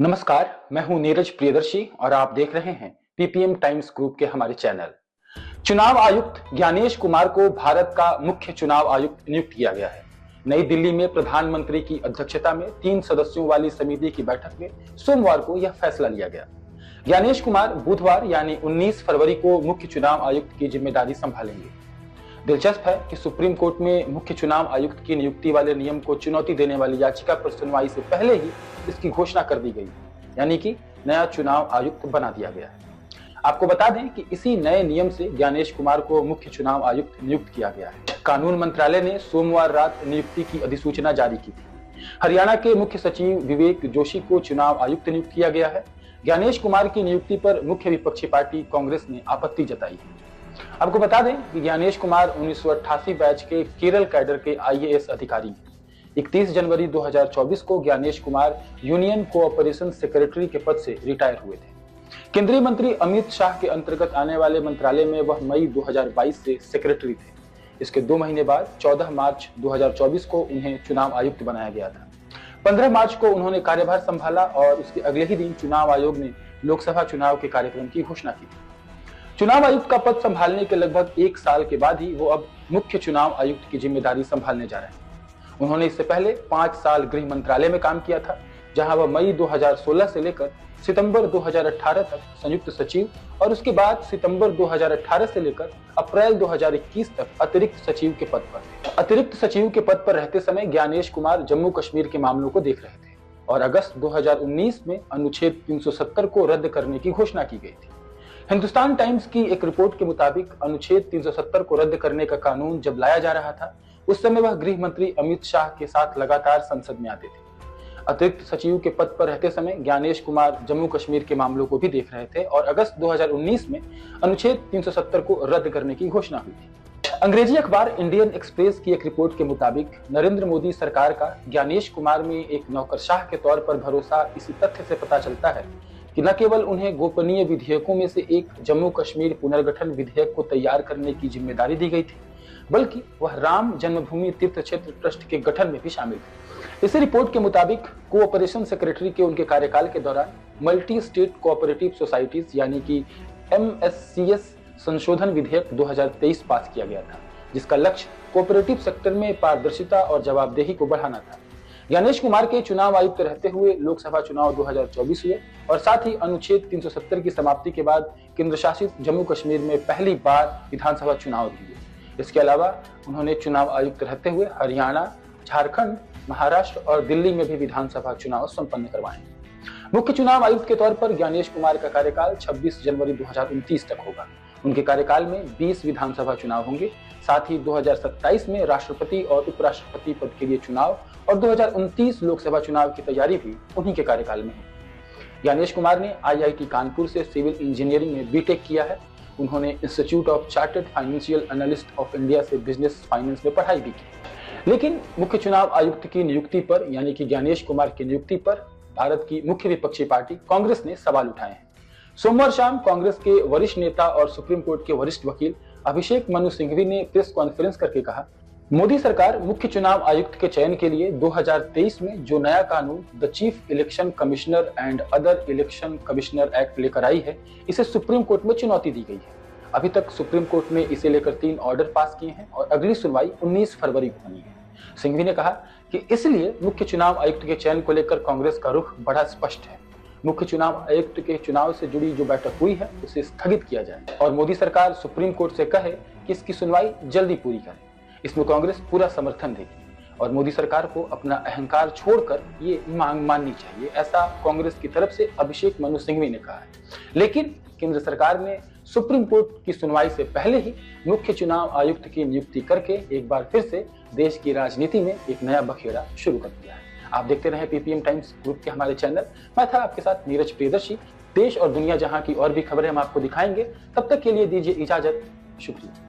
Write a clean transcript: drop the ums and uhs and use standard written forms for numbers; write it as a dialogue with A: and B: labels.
A: नमस्कार, मैं हूं नीरज प्रियदर्शी और आप देख रहे हैं पीपीएम टाइम्स ग्रुप के हमारे चैनल। चुनाव आयुक्त ज्ञानेश कुमार को भारत का मुख्य चुनाव आयुक्त नियुक्त किया गया है। नई दिल्ली में प्रधानमंत्री की अध्यक्षता में 3 सदस्यों वाली समिति की बैठक में सोमवार को यह फैसला लिया गया। ज्ञानेश कुमार बुधवार यानी 19 फरवरी को मुख्य चुनाव आयुक्त की जिम्मेदारी संभालेंगे। दिलचस्प है कि सुप्रीम कोर्ट में मुख्य चुनाव आयुक्त की नियुक्ति वाले नियम को चुनौती देने वाली याचिका पर सुनवाई से पहले ही इसकी घोषणा कर दी गई, यानी कि नया चुनाव आयुक्त बना दिया गया है। आपको बता दें कि इसी नए नियम से ज्ञानेश कुमार को मुख्य चुनाव आयुक्त नियुक्त किया गया है। कानून मंत्रालय ने सोमवार रात नियुक्ति की अधिसूचना जारी की थी। हरियाणा के मुख्य सचिव विवेक जोशी को चुनाव आयुक्त नियुक्त किया गया है। ज्ञानेश कुमार की नियुक्ति पर मुख्य विपक्षी पार्टी कांग्रेस ने आपत्ति जताई है। आपको बता दें कि ज्ञानेश कुमार 1988 बैच के केरल कैडर के आईएएस अधिकारी हैं। 31 जनवरी 2024 को Gyanesh Kumar union cooperation secretary के पद से रिटायर हुए थे। केंद्रीय मंत्री अमित शाह के अंतर्गत आने वाले मंत्रालय में वह मई 2022 से सेक्रेटरी थे। इसके 2 महीने बाद 14 मार्च 2024 को उन्हें चुनाव आयुक्त बनाया गया था। 15 मार्च को उन्होंने कार्यभार संभाला और उसके अगले ही दिन चुनाव आयोग ने लोकसभा चुनाव के कार्यक्रम की घोषणा की थी। चुनाव आयुक्त का पद संभालने के लगभग 1 साल के बाद ही वो अब मुख्य चुनाव आयुक्त की जिम्मेदारी संभालने जा रहे हैं। उन्होंने इससे पहले 5 साल गृह मंत्रालय में काम किया था, जहां वह मई 2016 से लेकर सितंबर 2018 तक संयुक्त सचिव और उसके बाद सितंबर 2018 से लेकर अप्रैल 2021 तक अतिरिक्त सचिव के पद पर थे। अतिरिक्त सचिव के पद पर रहते समय ज्ञानेश कुमार जम्मू कश्मीर के मामलों को देख रहे थे और अगस्त 2019 में अनुच्छेद 370 को रद्द करने की घोषणा की गई थी। हिंदुस्तान टाइम्स की एक रिपोर्ट के मुताबिक अनुच्छेद 370 को रद्द करने का कानून जब लाया जा रहा था, उस समय वह गृह मंत्री अमित शाह के साथ लगातार संसद में आते थे। अतिरिक्त सचिव के पद पर रहते समय ज्ञानेश कुमार जम्मू कश्मीर के मामलों को भी देख रहे थे और अगस्त 2019 में अनुच्छेद 370 को रद्द करने की घोषणा हुई थी। अंग्रेजी अखबार इंडियन एक्सप्रेस की एक रिपोर्ट के मुताबिक नरेंद्र मोदी सरकार का ज्ञानेश कुमार में एक नौकरशाह के तौर पर भरोसा इसी तथ्य से पता चलता है कि न केवल उन्हें गोपनीय विधेयकों में से एक जम्मू कश्मीर पुनर्गठन विधेयक को तैयार करने की जिम्मेदारी दी गई थी, बल्कि वह राम जन्मभूमि तीर्थ क्षेत्र ट्रस्ट के गठन में भी शामिल थे। इसी रिपोर्ट के मुताबिक कोऑपरेशन सेक्रेटरी के उनके कार्यकाल के दौरान मल्टी स्टेट कोऑपरेटिव सोसाइटीज यानी कि MSCS संशोधन विधेयक 2023 पास किया गया था, जिसका लक्ष्य कोऑपरेटिव सेक्टर में पारदर्शिता और जवाबदेही को बढ़ाना था। ज्ञानेश कुमार के चुनाव आयुक्त रहते हुए लोकसभा चुनाव 2024 हुए और साथ ही अनुच्छेद 370 की समाप्ति के बाद केंद्र शासित जम्मू कश्मीर में पहली बार विधानसभा चुनाव भी हुए। इसके अलावा उन्होंने चुनाव आयुक्त रहते हुए हरियाणा, झारखंड, महाराष्ट्र और दिल्ली में भी विधानसभा चुनाव संपन्न करवाए। मुख्य चुनाव आयुक्त के तौर पर ज्ञानेश कुमार का कार्यकाल 26 जनवरी 2029 तक होगा। उनके कार्यकाल में 20 विधानसभा चुनाव होंगे। साथ ही 2027 में राष्ट्रपति और उपराष्ट्रपति पद के लिए चुनाव और 2029 लोकसभा चुनाव की तैयारी भी उन्हीं के कार्यकाल में है। ज्ञानेश कुमार ने IIT कानपुर से सिविल इंजीनियरिंग में बीटेक किया है। उन्होंने institute of chartered financial analyst of India से बिजनेस फाइनेंस में पढ़ाई भी की। लेकिन मुख्य चुनाव आयुक्त की नियुक्ति पर यानी कि ज्ञानेश कुमार की नियुक्ति पर भारत की मुख्य विपक्षी पार्टी कांग्रेस ने सवाल उठाए हैं। सोमवार शाम कांग्रेस के वरिष्ठ नेता और सुप्रीम कोर्ट के वरिष्ठ वकील अभिषेक मनु सिंघवी ने प्रेस कॉन्फ्रेंस करके कहा, मोदी सरकार मुख्य चुनाव आयुक्त के चयन के लिए 2023 में जो नया कानून the chief election commissioner and other election commissioner act लेकर आई है, इसे सुप्रीम कोर्ट में चुनौती दी गई है। अभी तक सुप्रीम कोर्ट ने इसे लेकर 3 ऑर्डर पास किए हैं और अगली सुनवाई 19 फरवरी को होनी है। सिंघवी ने कहा कि इसलिए मुख्य चुनाव आयुक्त के चयन को लेकर कांग्रेस का रुख बड़ा स्पष्ट है। मुख्य चुनाव आयुक्त के चुनाव से जुड़ी जो बैठक हुई है उसे स्थगित किया जाए और मोदी सरकार सुप्रीम कोर्ट से कहे कि इसकी सुनवाई जल्दी पूरी करे। इसमें कांग्रेस पूरा समर्थन देगी और मोदी सरकार को अपना अहंकार छोड़कर ये मांग माननी चाहिए, ऐसा कांग्रेस की तरफ से अभिषेक मनु सिंघवी ने कहा है। लेकिन केंद्र सरकार ने सुप्रीम कोर्ट की सुनवाई से पहले ही मुख्य चुनाव आयुक्त की नियुक्ति करके एक बार फिर से देश की राजनीति में एक नया बखेड़ा शुरू कर दिया है। आप देखते रहे पीपीएम टाइम्स ग्रुप के हमारे चैनल। मैं था आपके साथ नीरज प्रियदर्शी। देश और दुनिया जहां की और भी खबरें हम आपको दिखाएंगे। तब तक के लिए दीजिए इजाजत। शुक्रिया।